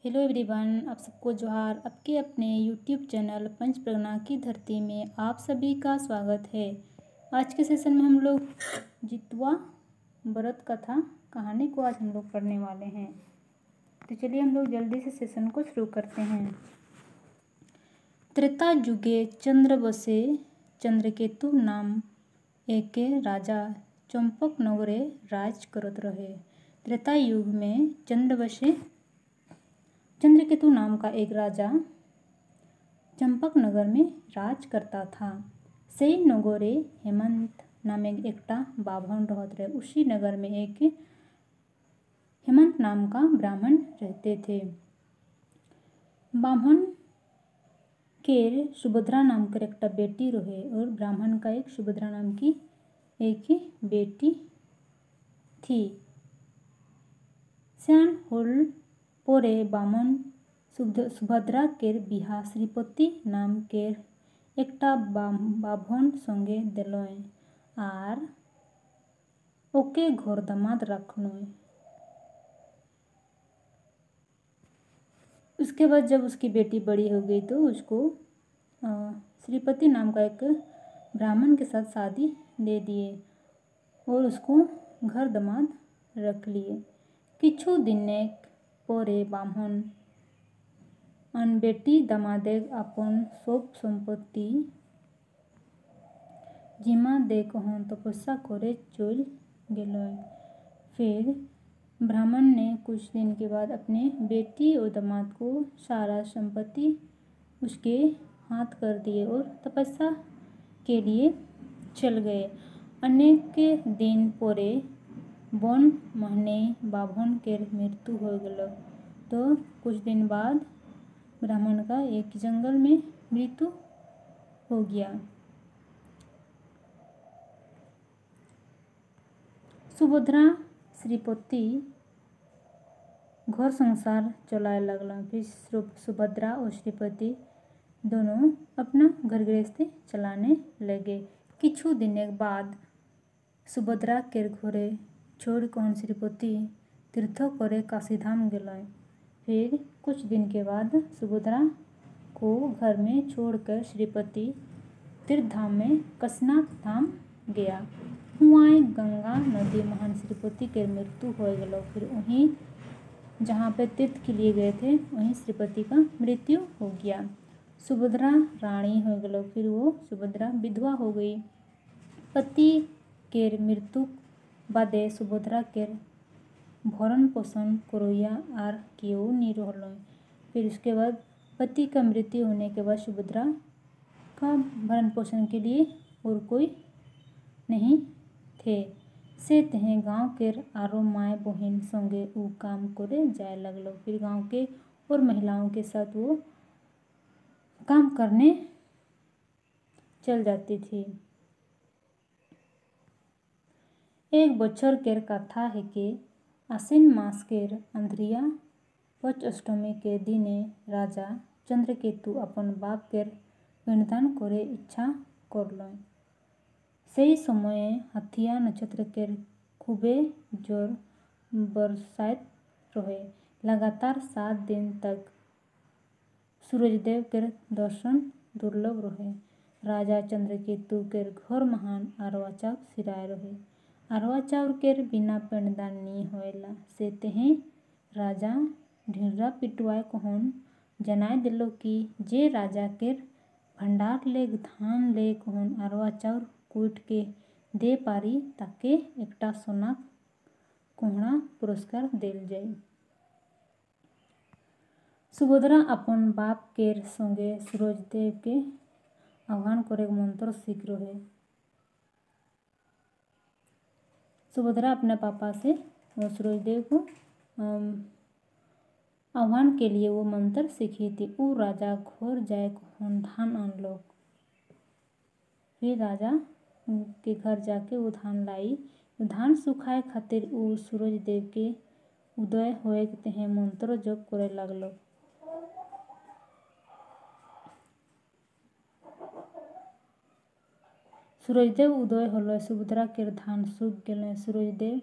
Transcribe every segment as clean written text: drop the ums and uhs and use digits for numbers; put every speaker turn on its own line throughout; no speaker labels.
Hello everyone, आप सबको जोहार। आपके अपने यूट्यूब चैनल पंच प्रगना की धरती में आप सभी का स्वागत है। आज के सेशन में हम लोग जितवा व्रत कथा कहानी को आज हम लोग पढ़ने वाले हैं। तो चलिए हम लोग जल्दी से सेशन को शुरू करते हैं। त्रेता युगे चंद्रवशे चंद्रकेतु नाम एके राजा चंपक नगरे राज करत रहे। त्रेता युग में चंद्रवशे चंद्रकेतु नाम का एक राजा चंपक नगर में राज करता था। से नगरे हेमंत नाम एकटा बाभन रहत रहे। उसी नगर में एक हेमंत नाम का ब्राह्मण रहते थे। बाभन के सुभद्रा नाम कर एक बेटी रहे और ब्राह्मण का एक सुभद्रा नाम की एक बेटी थी। स्यान होल पोरे बामन सुभद्रा केर बिहा श्रीपति नाम केर एकटा बाभन संगे देलोय आर ओके घर दामाद रखनोय। उसके बाद जब उसकी बेटी बड़ी हो गई तो उसको श्रीपति नाम का एक ब्राह्मण के साथ शादी दे दिए और उसको घर दामाद रख लिए। किछु दिने पोरे बामन अन बेटी दामादेक अपन सब सम्पत्ति जिम्मा दे कहन तपस्या करे चल गेलोय। फिर ब्राह्मण ने कुछ दिन के बाद अपने बेटी और दामाद को सारा संपत्ति उसके हाथ कर दिए और तपस्या के लिए चल गए। अनेक दिन पोरे वन महीने बाभन के मृत्यु हो गलो। तो कुछ दिन बाद ब्राह्मण का एक जंगल में मृत्यु हो गया। सुभद्रा श्रीपति घर संसार चलाए लगला। फिर सुभद्रा और श्रीपति दोनों अपना घर गृहस्थी चलाने लगे। किछु दिन बाद सुभद्रा के घरे छोड़ कहन श्रीपति तीर्थ करे काशीधाम गेलय। फिर कुछ दिन के बाद सुभद्रा को घर में छोड़कर श्रीपति तीर्थधाम में कसनाथ धाम गया। हुआं गंगा नदी महान श्रीपति के मृत्यु हो गलो। फिर वहीं जहाँ पे तीर्थ के लिए गए थे वहीं श्रीपति का मृत्यु हो गया। सुभद्रा रानी हो गलो। फिर वो सुभद्रा विधवा हो गई। पति के मृत्यु बादे सुभद्रा के भरण पोषण करोया आर केऊ नहीं रहल। फिर उसके बाद पति का मृत्यु होने के बाद सुभद्रा का भरण पोषण के लिए और कोई नहीं थे। से तहे गांव के आरो माए बहन संगे वो काम करे जाए लगलो। फिर गांव के और महिलाओं के साथ वो काम करने चल जाती थी। एक बछर केर कथा है कि आश्विन मास केर अंधरिया पक्ष अष्टमी के दिने राजा चंद्रकेतु अपन बाप केर पिंडदान करे इच्छा करलय। सही समय हथिया नक्षत्र केर खूबे जोर बरसात रहे। लगातार 7 दिन तक सूरजदेव केर दर्शन दुर्लभ रहे। राजा चंद्रकेतु केर घर महान अरवा चाउर सिराय रहे। अरवा चाउर केर बिना पिंडदान नहीं होएला। से तेहे राजा ढिर्रा पिटवाए कहन जनाय दिलो कि जे राजा केर भंडार ले धान ले कहन अरवा चाउर कूट के दे पारी ताके एकटा सोना कोहड़ा पुरस्कार देल जाय। सुभद्रा अपन बाप केर संगे सूरजदेव के आह्वान करे मंत्र सीख रहे। सुभद्रा अपने पापा से सूरजदेव को आह्वान के लिए वो मंत्र सीखी थी। वो राजा घर जाए कहन धान अनलो। फिर राजा के घर जाके वो धान लाई। धान सुखाए खातिर वो सूरजदेव के उदय होए तहे मंत्र जप करे लगलो। सूरजदेव उदय होलो। सुभद्रा के धान सूख गेल। सूरजदेव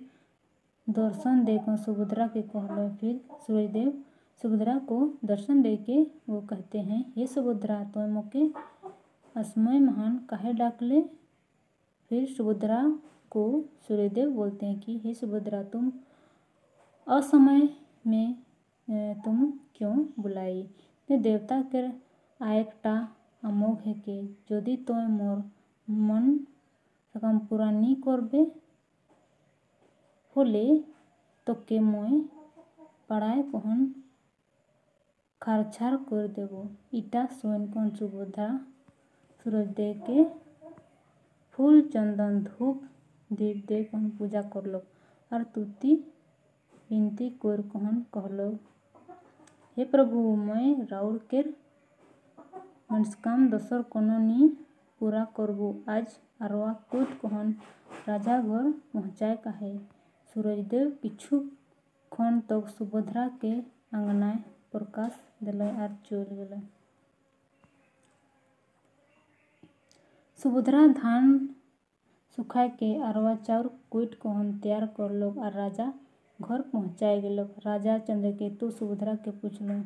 दर्शन देकर सुभद्रा के कहलो। फिर सूरजदेव सुभद्रा को दर्शन देके वो कहते हैं, हे सुभद्रा तो मोके असमय महान काहे डाकले। फिर सुभद्रा को सूर्यदेव बोलते हैं कि हे सुभद्रा तुम असमय में तुम क्यों बुलाई। देवता के आयकटा अमोघ है के यदि तो मोर मन सकाम पूरा नी करबे होले तो के मैं पढ़ाए कहन खारछार कर देबो। इटा सोन कौन सुभद्रा सूरजदेव के फूल चंदन धूप दीप दे कहन पूजा करलो और तुति विनती कर कहन कहलो, हे प्रभु मैं राउर केर मनस्काम दसर कोनो नी पूरा करबो। आज आरवा कूद कहन राजा घर पहुँचाए काहे। सूरजदेव किछु क्षण तक सुभद्रा के आंगनाय प्रकाश दिले और चल गए। सुभद्रा धान सुखाए के अरवा चाउर कूट कहन तैयार करलो और राजा घर पहुँचाए गेलो। राजा चंद्रकेतु सुभद्रा के पूछलो,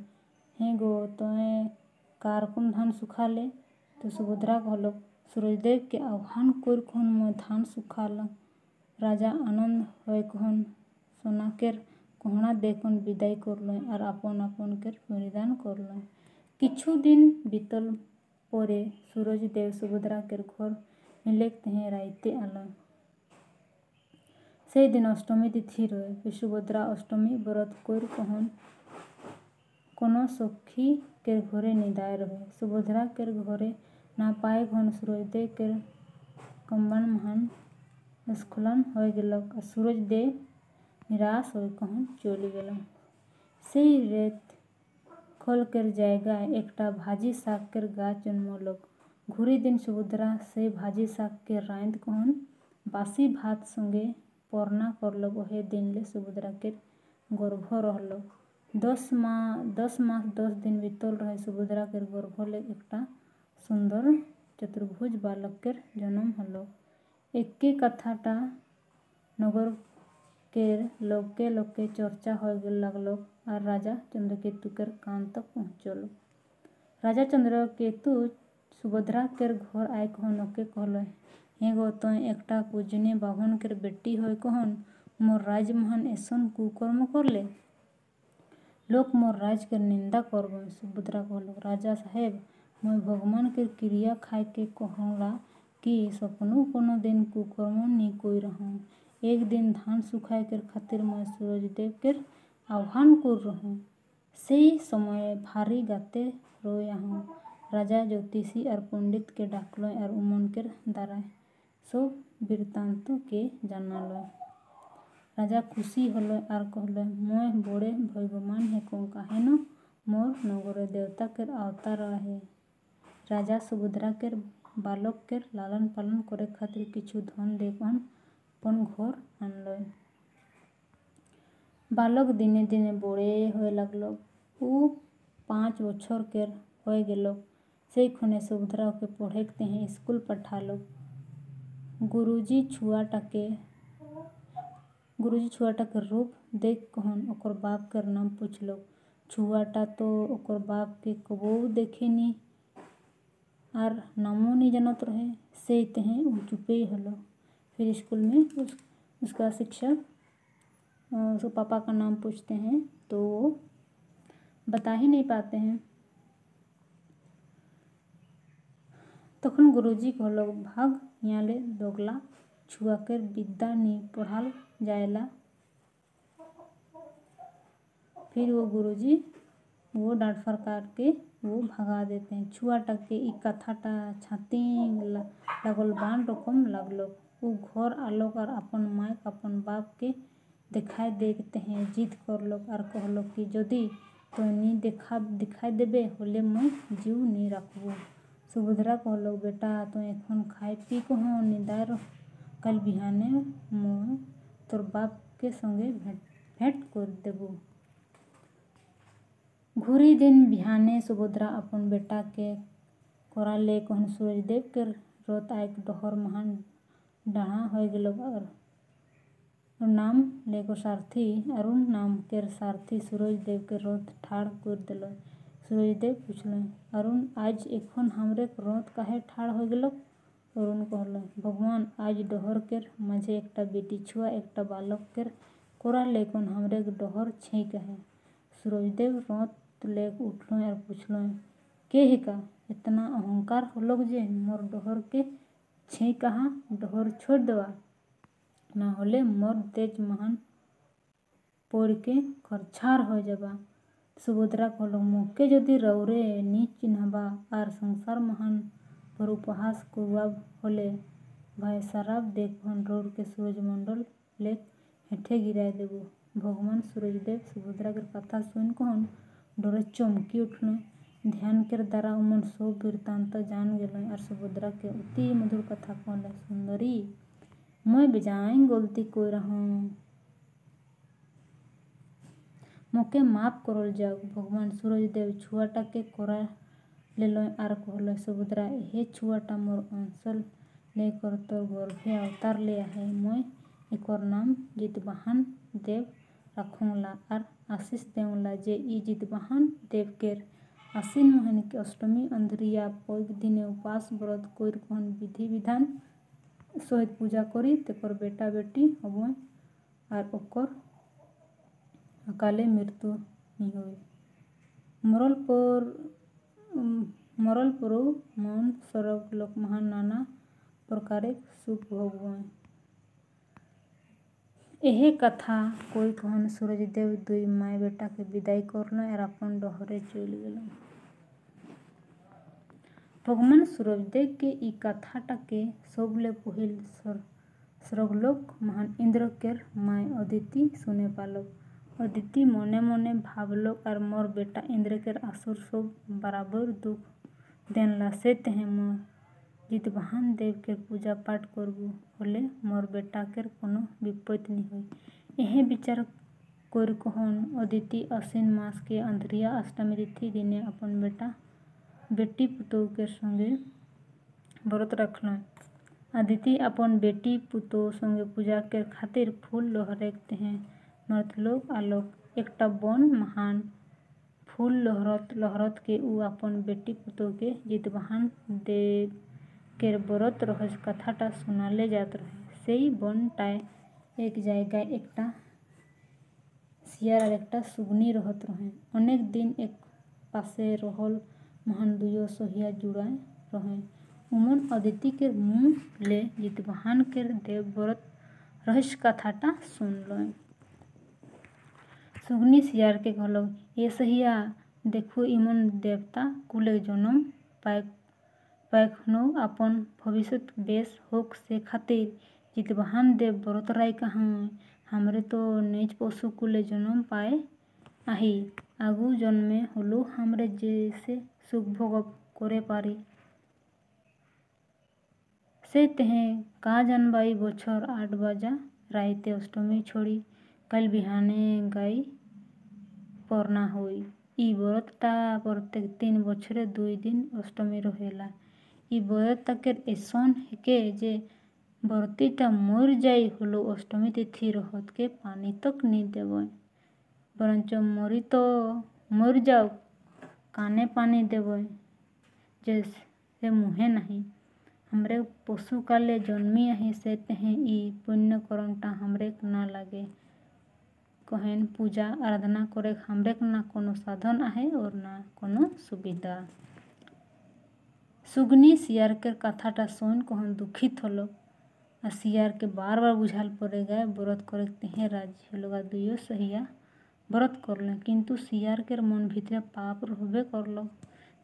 हे गो तोए कारकुन धान सुखा ले। तो सुभद्रा कहलो, सूरजदेव के आह्वान कर कहन मैं धान सुखाला। राजा आनंद होय कहन सोना केर कोहना देखन विदाई करलो और अपन अपन केर परिधान करलो। किछु दिन बीतल परे सूरजदेव सुभद्रा केर घर मिलेक तेहे राइते आलो। से दिन अष्टमी तिथि रहे। फिर सुभद्रा अष्टमी व्रत कर कहन कोनो सखी केर घरे निदाय रहे। सुभद्रा केर घरे ना पाए कहन सूरजदेव केर कंबन महान स्खलन हो गेलक। सूरजदेव निराश हो कहन चलि गेल। से रेत खल केर जायगाय एकटा भाजी साग केर गाछ जन्मलक। घुरी दिन सुभद्रा से भाजी साग के रांध कहन बासी भात संगे परना करलक। ओहे दिन ले सुभद्रा केर गर्भ रहलक। 10 मास 10 दिन बीतल रहे। सुभद्रा केर गर्भ ले एकटा सुंदर चतुर्भुज बालक केर जन्म हलक। एके कथाटा नगर केर लोके लोके चर्चा हो लागलक और राजा चंद्रकेतु केर कान तक पहुँचल। राजा चंद्रकेतु सुभद्रा केर घर आए कहन ओके कहलो, हे गो तोय एकटा पूजनीय बाभन केर बेटी होय कहन मोर राज महान ऐसन कुकर्म करले। लोक मोर राज केर निंदा करबो। सुभद्रा कहलो, राजा साहेब मैं भगवान केर क्रिया खाए के कहला कि सपनो कोनो दिन कुकर्म नी कोई रहूं। एक दिन धान सुखाए केर खातिर मैं सूरजदेव केर आह्वान कर रहूं। से समय भारी गाते रोय आहूं। राजा ज्योतिषी और पंडित के डाकलो और उमन केर दाराय सब वृत्तांत के जानलो। राजा खुशी हलो और कहलो, मैं बड़े भाग्यवान है को काहे न मोर नगरे देवता केर अवतार आहे। राजा सुभद्रा केर बालक केर लालन पालन करे खातिर किछु धन दे कहन अपन घर आनलो। बालक दिने दिने बड़े होय लागलक। ऊ 5 बछर केर होय गेलक। से खने सुभद्रा के पढ़े तेहे स्कूल पठालक। गुरुजी छुआटा के रूप देख कहन ओकर बाप केर नाम पूछलक। छुआटा तो ओकर बाप के कबो देखे नी आर नामो नी जानत रहे। से तेहे ऊ चुपे हलो। फिर स्कूल में उसका शिक्षक उसके पापा का नाम पूछते हैं तो वो बता ही नहीं पाते हैं। तखन गुरुजी कहलो, भाग यहाँ ले दोगला छुआ कर विद्या नी पढ़ाल जाएला। फिर वो गुरुजी वो डांट फटकार के वो भगा देते हैं। छुआटा के ई कथाटा छाती लागल बान रकम लागलो। वो घर आलोक और अपन मायक अपन बाप के दिखाई देखते हैं। जिद करलोक और कहलोक कि यदि तो नी दिखाई देबे होले मैं जीव नी राखबो। सुभद्रा कहलोक, बेटा तो एखन खाई पी कहन निदाय रह। कल बिहाने मैं तोर बाप के संगे भेंट कर देबो। घुरी दिन बिहाने सुभद्रा अपन बेटा के कोरा ले कहन सूरजदेव के रथ आयक डहर महान डाढ़ा हो गेलक नाम लेगो सारथी अरुण नाम केर सारथी सूरज देव के रथ ठाड़ कर दिल। सूरज देव पूछल, अरुण आज एखन हमरे रथ काहे ठाड़ हो गेल? अरुण कहल, भगवान आज डहर केर माझे एकटा बेटी छुआ एकटा बालक केर कोरा लेकन हमरे डहर छै कहे। सूरजदेव रथ लेक उठल और पूछल, के हिका इतना अहंकार होलक जे मोर डहर के छै कहा डहर छोड़ देवा, ना होले मोर तेज महान पड़ के खरछार हो जाबा। सुभद्रा कहल, मोके यदि रौरे नी चिन्हबा आर संसार महान पर उपहास करवा होले भाई शराब देखभन रौर के सूरजमंडल लेक हेठे गिराय देबो। भगवान सूरजदेव सुभद्रा के कथा सुन कहन डरे चमकी उठल। ध्यान केर द्वारा उमन सब वृत्तांत जान गेल और सुभद्रा के अति मधुर कथा कहल, सुंदरी मैं बेजाय गलती कर हूँ, मोके माफ करल जाओ। भगवान सूरजदेव छुआटा के कोरा लेल आर कहल, सुभद्रा हे छुआटा मोर अंशल लेकर तोर गर्भे अवतार ले आहे। मैं एकर नाम जितवाहन देव रखूंला और आशीष देऊंला जे ई जितवाहन देव केर आसीन महीने के अष्टमी अंधरिया पैग दिने उपास व्रत कर कहन विधि विधान सहित पूजा करी तेकर बेटा बेटी हबे और ओकर अकाले मृत्यु नहीं होई। मरल पर मन स्वर्ग लोक महान नाना प्रकार सुख भोगबे। एहे कथा कोई कहन सूरजदेव दुई माय बेटा के विदाई करल और अपन डहरे चल गेल। भगवान सूरजदेव के ई कथाटा के सबले पहिल स्वर्गलोक महान इंद्र केर माय अदिति सुने पालक। अदिति मने मने भावलक और मोर बेटा इंद्र केर असुर सब बराबर दुख देनला से तेहे मोर जितवाहन देव केर पूजा पाठ करबू होले मोर बेटा केर कोनो विपत्ति नहीं होई। एहे विचार कर कहन अदिति आश्विन मास के अंधरिया अष्टमी तिथि दिने अपन बेटा बेटी पुतोह के संगे व्रत रखल। अदिति अपन बेटी पुतोह संगे पूजा के खातिर फूल लहरेक तेहे मर्त्यलोक आलोक एकटा बन महान फूल लहरत लहरत के ऊ अपन बेटी पुतोह के जितवाहन देव केर व्रत रहस्य कथाटा सुनाले जात रहे। सेई बनटाय एक जायगाय एकटा सियार और एकटा सुगनी रहत रहे। अनेक दिन एक पासे रहल महान दुयो सहिया जुड़ाय रहे। उमन अदिति केर मुँह ले जितवाहन केर देव व्रत रहस्य कथाटा सुनल। सुगनी सियार के कहलक, ए सहिया देखो इमन देवता कुले जन्म पायखनो अपन भविष्य बेस होक से खातिर जितवाहन देव व्रत राय कहाँ हमरे तो नीच पशु कुले जन्म पाए आही आगु जन्मे होलो हमरे जैसे सुख भोग करे पारी से तेहे का जानबाई बछर 8 बजा राइते अष्टमी छोड़ी कल बिहाने गाई परना होई। ई व्रतटा प्रत्येक 3 बछरे 2 दिन अष्टमी रहेला। ई व्रत केर ऐसन हेके जे व्रतीटा मर जाई होलो अष्टमी तिथि रहत के पानी तक नी देवे बरंच मरी तो मर जाओ काने पानी देवे जैसे मुहे नहीं। हमरे पशु काले जन्मी आही से तेहे ई पुण्य कर्मटा हमरे ना लागे कहन पूजा आराधना करे हमरे ना कोनो साधन आहे और ना कोनो सुविधा। सुगनी सियार के कथाटा सुन कहन दुखित होलो आ सियार के बार बार बुझाल पड़े गए व्रत करे तेहे राजी होलगा दुयो सहिया व्रत करल किंतु सियार केर मन भीतरे पाप रहबे करल।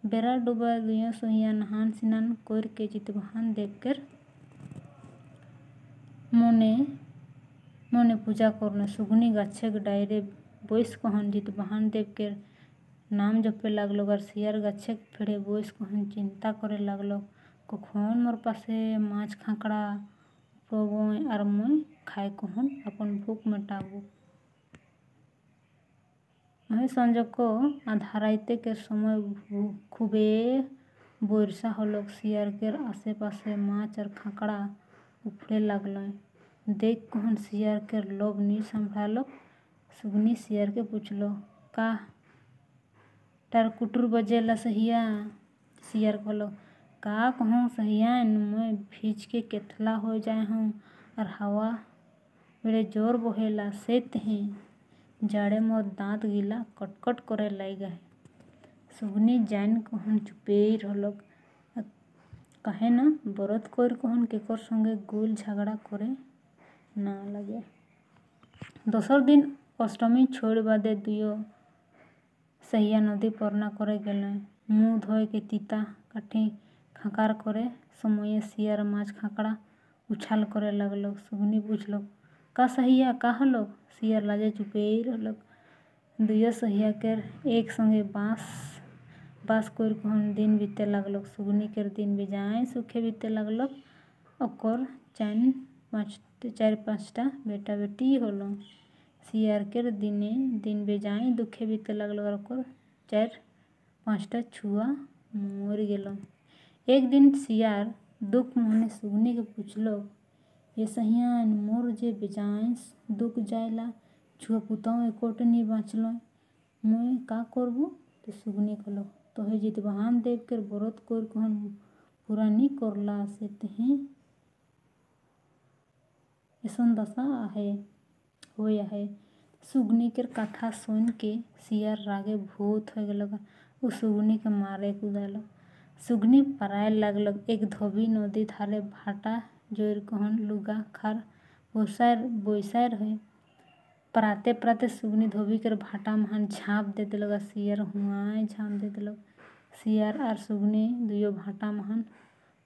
बेरा डूबा दुयो सहिया नहान स्नान कर के जितवाहन देव केर मने पूजा करल। सुगनी गाछे डायरे बैस कहन जितवाहन देव केर नाम जपे लागलो और सियार गाछे फेड़े बैस कहन चिंता करे लागलो कखन मोर पासे माछ खाकड़ा पबे और मैं खाए कहन अपन भूख मेटाबू। संजक आधाराइते केर समय खूबे बरसा होलक। सियार केर आसे पासे माछ और खाकड़ा उफरे लागल। देख कहन सियार के लोभ नी संभालो। सुगनी सियार के पूछलो, का टार कुटुर बजेला सहिया। सियार कहलो, का कहूँ सहिया मैं भीज के केथला हो जाए हूँ और हवा बेड़े जोर बोहेला से तहें जाड़े मोर दांत गीला कटकट करे लाग है। सुगनी जान कहन चुपे रहलक, कहे ना बरत कर कहन केकर संगे गोल झगड़ा करे ना लगे। दोसर दिन अष्टमी छोड़ बादे दुयो सहिया नदी परना करे गेले। मुँह धोए के तीता काठी खाकार करे समय सियार माछ खाकड़ा उछाल करे लगलक। सुगनी पूछलक, का सहिया का हलक। सियार लाजे चुपे रहलक। दुयो सहिया केर एक संगे बास कर कहन दिन बीते लगलक। सुगनी केर दिन बेजाय सुखे बीते लगलक। ओकर चार पाँचटा बेटा बेटी होलो। सियार केर दिन बेजाय दुखे बीते लगलक और ओकर 4-5टा छुआ मर गेलो। एक दिन सियार दुख मने सुगनी के पूछलक, ये सहिया मोर जे बेजाय दुख जायला छुआ पुताओ एकोटे नी बाँचलो, मैं का करबू। तो सुगनी कहलो, तोहे जितवाहन देव केर बरत कर कहन पूरा नी करला से तहें ऐसन दशा होय है। सुगनी केर कथा सुन के सियार रागे भूत हो गेलक। उ सुगनी के मारे कूदलक। सुगनी पराए लगलक। एक धोबी नदी धारे भाटा जोर कहन लुगा खार बोइसाय रहे। पराते पराते सुगनी धोबी केर भाटा महान झाँप दे देलक। सियार हुआय झाँप दे देलक। सियार आर सुगनी दुयो भाटा महान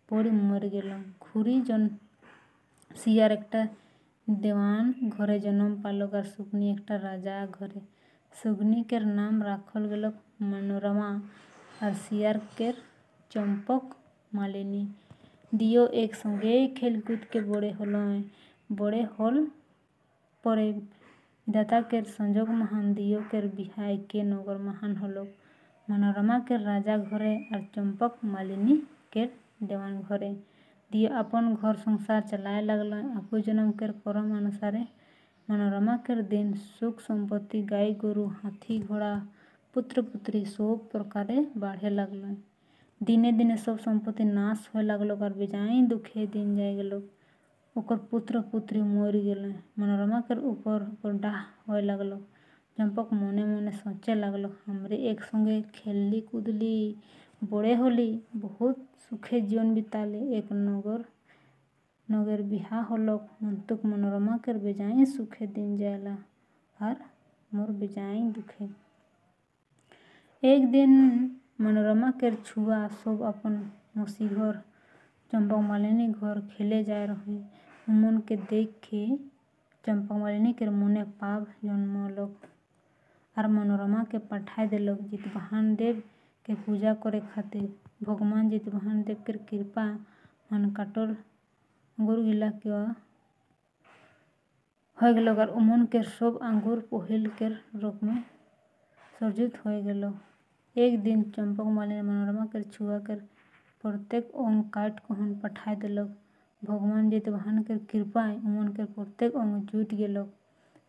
पड़ मर गेलो। घुरी जन सियार एकटा देवान घरे जन्म पालक और सुगनी एकटा राजा घरे। सुगनी केर नाम राखल गेलक मनोरमा और सियार केर चंपक मालिनी। दियो एक संगे खेल कूद के बड़े होल परे विधाता केर संजोग महान। दियो केर बिहा एके नगर महान होलक। मनोरमा केर राजा घरे और चंपक मालिनी केर देवान घरे। दियो अपन घर संसार चलाए लगल। आपु जन्म केर करम अनुसारे मनोरमा केर दिन सुख संपत्ति गाय गोरु हाथी घोड़ा पुत्र पुत्री सब प्रकारे बाढ़े लगल। दिने दिने सब संपत्ति नाश होय लगलक और बेजाय दुखे दिन जाय गेलक। ओकर पुत्र पुत्री मर गेल। मनोरमा केर ऊपर डाह होय लगलक। चंपक मने मने सोचे लगलक, हमरे एक संगे खेलली कूदली बड़े होली बहुत सुखे जीवन बिताली। एक नगर बिहा होलक मंतुक मनोरमा केर बेजाय सुखे दिन जायला और मोर बेजाय दुखे। एक दिन मनोरमा केर छुआ सब अपन मौसी घर चंपक मालिनी घर खेले जाए रहे। उमन के देख के चंपक मालिनी केर मने पाप जन्मलक और मनोरमा के पठाए देलक जितवाहन देव के पूजा करे खातिर। भगवान जितवाहन देव केर कृपा मन काटल अंगूर गिला के हो गेलक और उमन केर सब अंगूर पहिल केर रूप में सरजुत हो गेलो। एक दिन चंपक मालिनी मनोरमा केर छुआ केर प्रत्येक अंग काट कहन पठाए देलक। भगवान जितवाहन केर कृपा उमन केर प्रत्येक अंग जुट गेलक।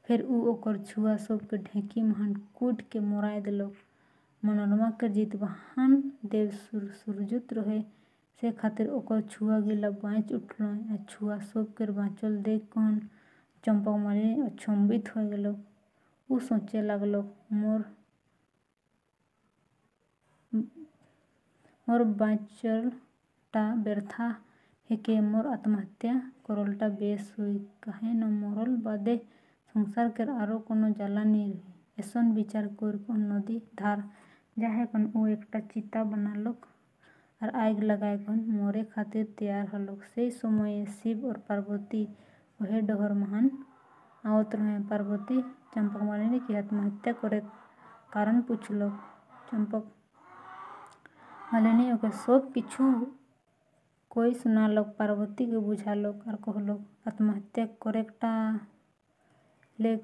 फिर उ ओकर छुआ सब के ढेकी महान कूट के मोराए देलक। मनोरमा केर जितवाहन देव सुरजुत रहे से खातिर ओकर छुआ गिला बाँच उठल। आ छुआ सब केर बाँचल देख कहन चंपक मालिनी अचंभित हो गेलक। उ सोचे लगलक, मोर बाँचलटा व्यर्था हेके मोर आत्महत्या करलटा बेस हुई। काहे न मरल बादे संसार केर आरो कोनो जाला नी रही। ऐसन विचार कर कहन नदी धार जाहे कहन उ एकटा चिता बनालक और आग लगाए कहन मरे खातिर तैयार हलक। से समय शिव और पार्वती ओहे डहर महान आवत रहे। पार्वती चंपक मालिनी की आत्महत्या करे कारण पूछलक। चंपक मालिनी ओके सब किछु कोई सुनालक। पार्वती के बुझालक और कहलक, आत्महत्या करेटा ले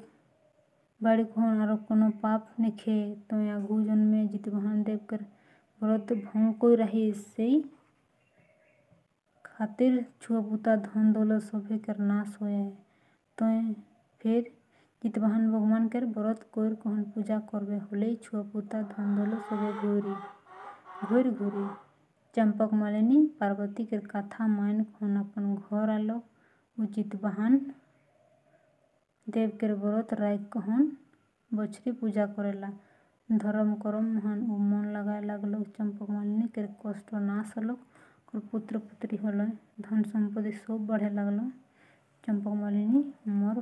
बाड़ी कहन आरो कोनो पाप नेखे। तोय आगू जन्मे जितवाहन देव केर व्रत भंग कोई रही सेई खातिर छुआ पुता धन दौलत सभे केर नाश होय है। तो फिर जितवाहन भगवान के व्रत कोर कहन पूजा करबे होले छुआ पुता धन दौलत सबे घोर घोरी चंपक मालिनी पार्वती के कथा मान कहन अपन घर आलो जितवाहन देव के व्रत राख कहन बछरी पूजा करेला धर्म करम महान मन लगाए लगल चंपक मालिनी के कष्ट नाश हल पुत्र पुत्री हल धन संपत्ति सब बढ़े लगल चंपक मालिनी मोर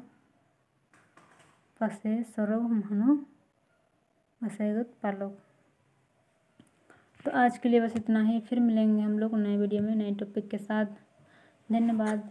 पासे सरव महानो बसाएगत पालक। तो आज के लिए बस इतना ही, फिर मिलेंगे हम लोग नए वीडियो में नए टॉपिक के साथ। धन्यवाद।